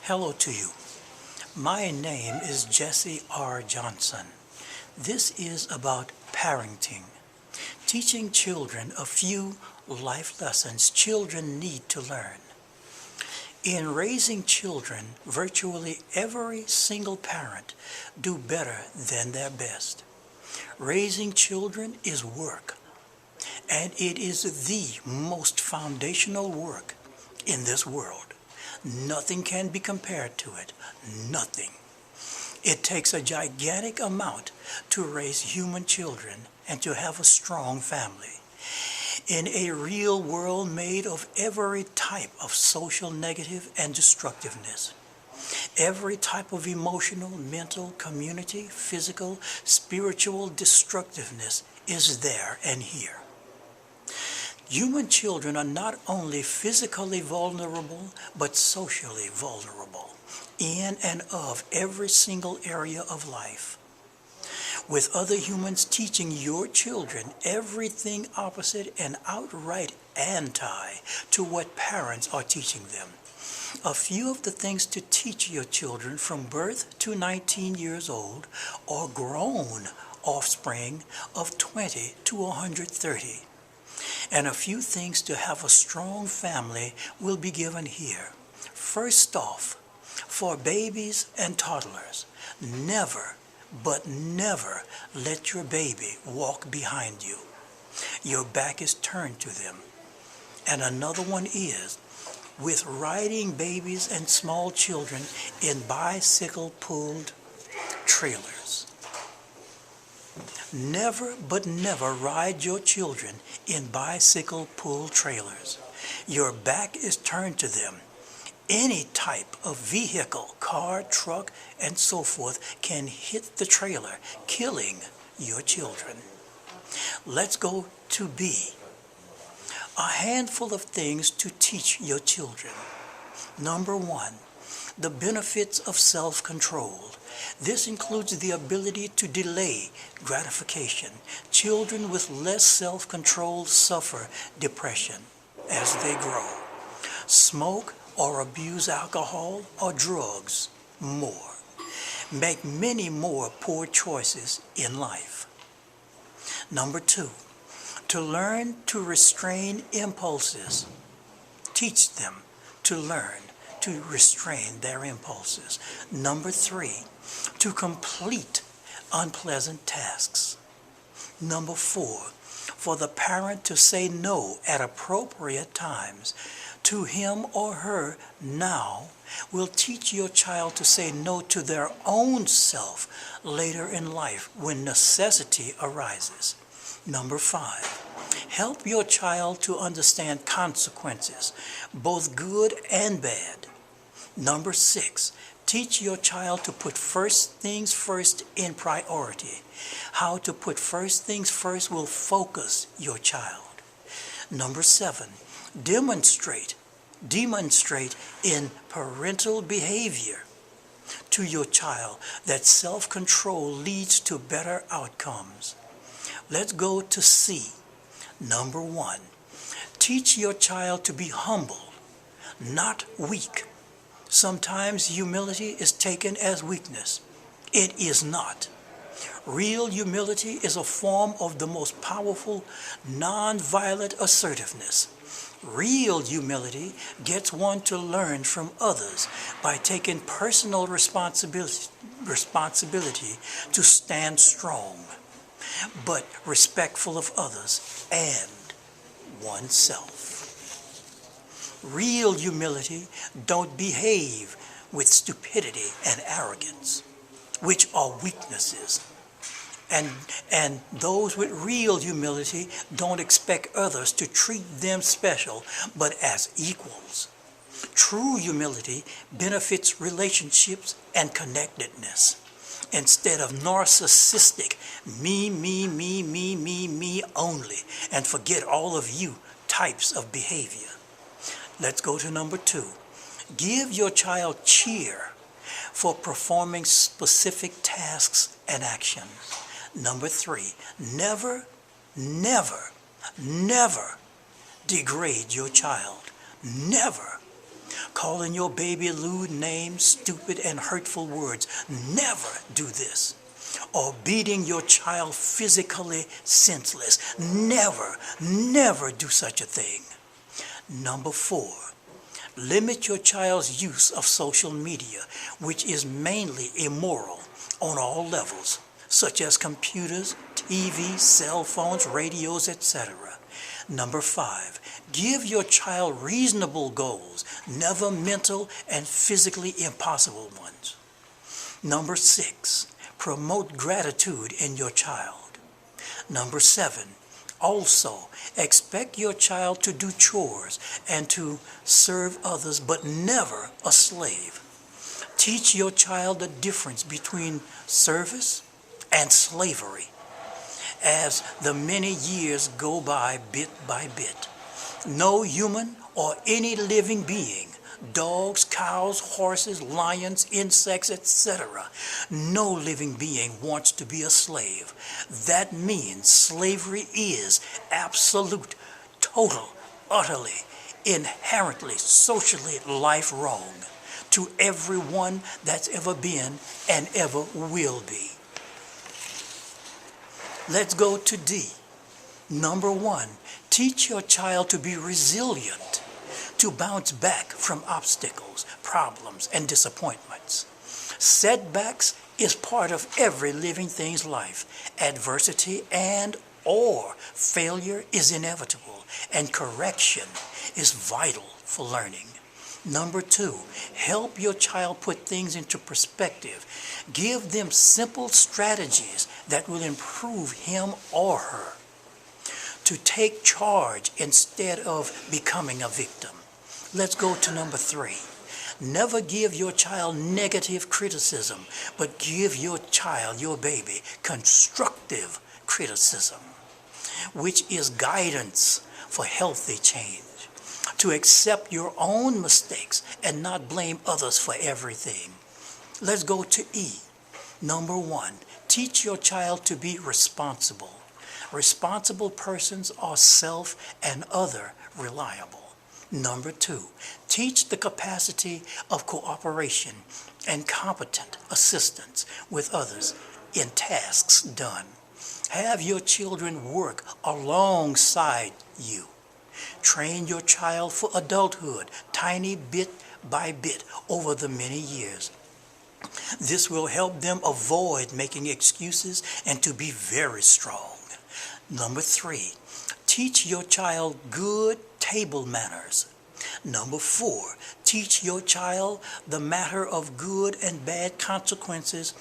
Hello to you. My name is Jessie R. Johnson. This is about parenting, teaching children a few life lessons children need to learn. In raising children, virtually every single parent do better than their best. Raising children is work, and it is the most foundational work in this world. Nothing can be compared to it. Nothing. It takes a gigantic amount to raise human children and to have a strong family. In a real world made of every type of social negative and destructiveness, every type of emotional, mental, community, physical, spiritual destructiveness is there and here. Human children are not only physically vulnerable, but socially vulnerable in and of every single area of life. With other humans teaching your children everything opposite and outright anti to what parents are teaching them. A few of the things to teach your children from birth to 19 years old or grown offspring of 20 to 130. And a few things to have a strong family will be given here. First off, for babies and toddlers, never, but never let your baby walk behind you. Your back is turned to them. And another one is, with riding babies and small children in bicycle-pulled trailers. Never, but never ride your children in bicycle-pulled trailers. Your back is turned to them. Any type of vehicle, car, truck, and so forth can hit the trailer, killing your children. Let's go to B. A handful of things to teach your children. Number one, the benefits of self-control. This includes the ability to delay gratification. Children with less self-control suffer depression as they grow. Smoke or abuse alcohol or drugs more. Make many more poor choices in life. Number two, to learn to restrain impulses. Teach them to learn to restrain their impulses. Number three, to complete unpleasant tasks. Number four, for the parent to say no at appropriate times to him or her now will teach your child to say no to their own self later in life when necessity arises. Number five, help your child to understand consequences, both good and bad. Number six, teach your child to put first things first in priority. How to put first things first will focus your child. Number seven, demonstrate in parental behavior to your child that self-control leads to better outcomes. Let's go to C. Number one, teach your child to be humble, not weak. Sometimes humility is taken as weakness. It is not. Real humility is a form of the most powerful, non-violent assertiveness. Real humility gets one to learn from others by taking personal responsibility to stand strong, but respectful of others and oneself. Real humility don't behave with stupidity and arrogance, which are weaknesses. And those with real humility don't expect others to treat them special, but as equals. True humility benefits relationships and connectedness, instead of narcissistic me only, and forget all of you types of behavior. Let's go to number two. Give your child cheer for performing specific tasks and actions. Number three, never degrade your child. Never. Calling your baby lewd names, stupid and hurtful words. Never do this. Or beating your child physically senseless. Never, never do such a thing. Number 4, limit your child's use of social media, which is mainly immoral on all levels, such as computers, TV, cell phones, radios, etc. Number 5, give your child reasonable goals, never mental and physically impossible ones. Number 6, promote gratitude in your child. Number 7, also expect your child to do chores and to serve others, but never a slave. Teach your child the difference between service and slavery as the many years go by bit by bit. No human or any living being, dogs, cows, horses, lions, insects, etc. No living being wants to be a slave. That means slavery is absolute, total, utterly, inherently, socially life wrong to everyone that's ever been and ever will be. Let's go to D. Number 1, teach your child to be resilient, to bounce back from obstacles, problems, and disappointments. Setbacks is part of every living thing's life. Adversity and or failure is inevitable, and correction is vital for learning. Number 2, help your child put things into perspective. Give them simple strategies that will improve him or her. To take charge instead of becoming a victim. Let's go to number 3. Never give your child negative criticism, but give your child, your baby, constructive criticism, which is guidance for healthy change. To accept your own mistakes and not blame others for everything. Let's go to E. Number 1, teach your child to be responsible. Responsible persons are self and other reliable. Number 2, teach the capacity of cooperation and competent assistance with others in tasks done. Have your children work alongside you. Train your child for adulthood, tiny bit by bit over the many years. This will help them avoid making excuses and to be very strong. Number 3, teach your child good table manners. Number 4, teach your child the matter of good and bad consequences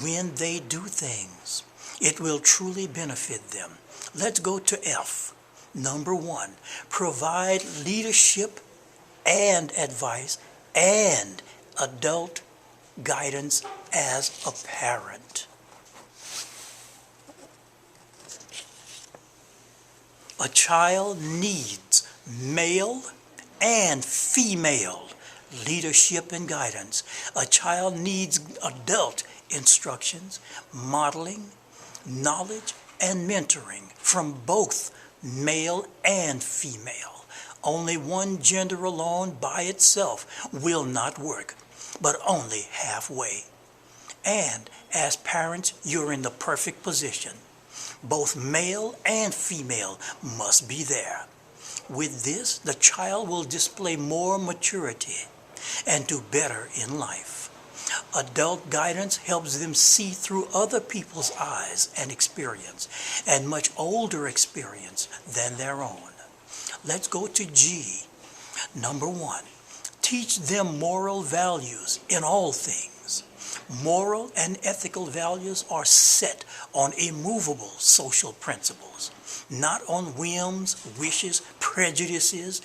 when they do things. It will truly benefit them. Let's go to F. Number 1, provide leadership and advice and adult guidance as a parent. A child needs male and female leadership and guidance. A child needs adult instructions, modeling, knowledge, and mentoring from both male and female. Only one gender alone by itself will not work, but only halfway. And as parents, you're in the perfect position. Both male and female must be there. With this, the child will display more maturity and do better in life. Adult guidance helps them see through other people's eyes and experience, and much older experience than their own. Let's go to G. Number 1, teach them moral values in all things. Moral and ethical values are set on immovable social principles, not on whims, wishes, prejudices,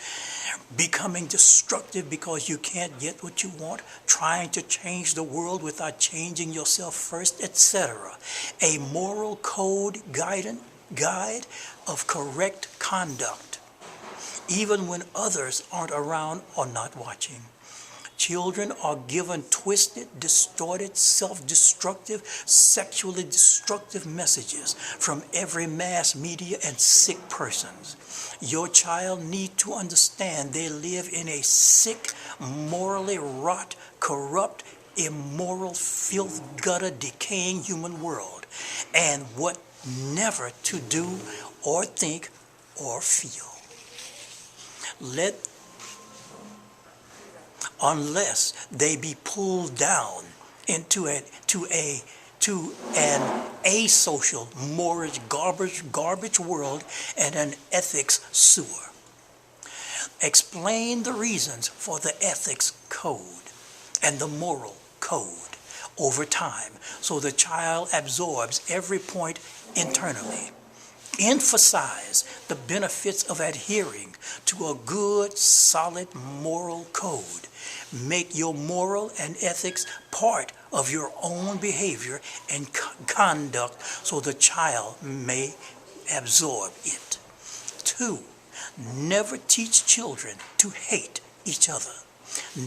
becoming destructive because you can't get what you want, trying to change the world without changing yourself first, etc. A moral code guide of correct conduct, even when others aren't around or not watching. Children are given twisted, distorted, self-destructive, sexually destructive messages from every mass media and sick persons. Your child needs to understand they live in a sick, morally rot, corrupt, immoral, filth, gutter, decaying human world, and what never to do or think or feel. Unless they be pulled down into an asocial, moral, garbage world and an ethics sewer. Explain the reasons for the ethics code and the moral code over time so the child absorbs every point internally. Emphasize the benefits of adhering to a good, solid moral code. Make your moral and ethics part of your own behavior and conduct so the child may absorb it. 2. Never teach children to hate each other.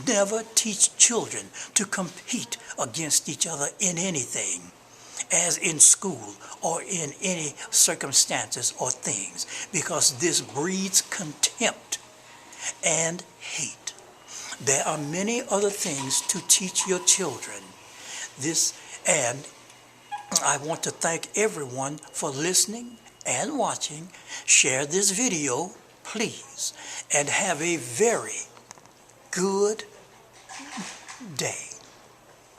Never teach children to compete against each other in anything, as in school or in any circumstances or things, because this breeds contempt and hate. There are many other things to teach your children. And I want to thank everyone for listening and watching. Share this video, please, and have a very good day.